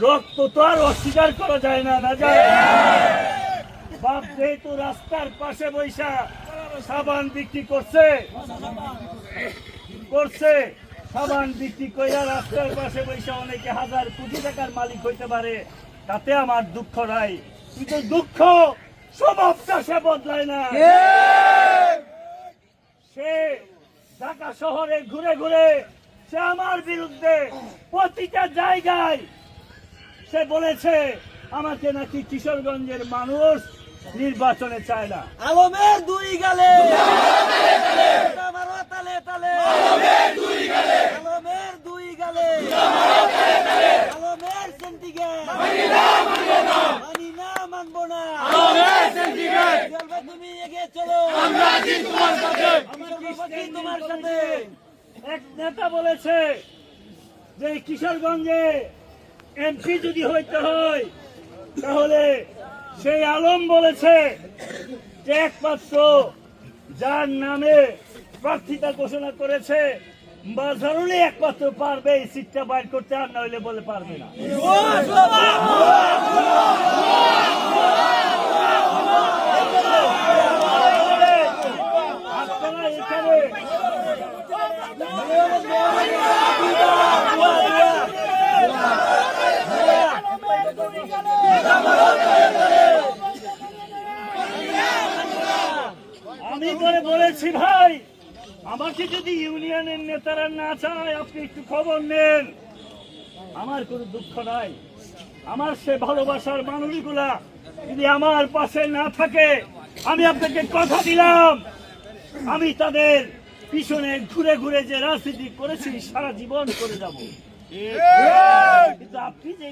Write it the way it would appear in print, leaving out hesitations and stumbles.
রক্ত তো আর অস্বীকার করা যায় না, না যায়। বাপ যেহেতু রাস্তার পাশে বৈশা সাবান বিক্রি করছে সাবান বিক্রি কইরা রাস্তার পাশে বৈশা অনেকে হাজার কোটি টাকার মালিক হইতে পারে, তাতে আমার দুঃখ নাই। কিন্তু দুঃখ স্বভাবটা সে বদলায় না। সে ঢাকা শহরে ঘুরে ঘুরে সে আমার বিরুদ্ধে প্রতিটা জায়গায় সে বলেছে আমাকে নাকি কিশোরগঞ্জের মানুষ নির্বাচনে চায় না। আলমের দুই গালে আলমের সেন্টিগ্রেড মানি না, মানবো না। তুমি এগিয়ে চলো, তোমার সাথে। এক নেতা বলেছে যে কিশোরগঞ্জে এমপি যদি হইতে হয় তাহলে সেই আলম বলেছে যে একমাত্র যার নামে প্রার্থিতা ঘোষণা করেছে বাজারুলি একমাত্র পারবে এই সিটটা বাইর করতে, আর নইলে বলে পারবে না। আপনারা এখানে আমি বলেছি ভাই, আমাকে যদি ইউনিয়নের নেতারা না চায় আপনি একটু খবর নেন, আমার কোনো দুঃখ নাই। আমার সে ভালোবাসার মানুষগুলা যদি আমার পাশে না থাকে, আমি আপনাকে কথা দিলাম আমি তাদের পিছনে ঘুরে ঘুরে যে রাজনীতি করেছি সারা জীবন করে যাব। কিন্তু আপনি যে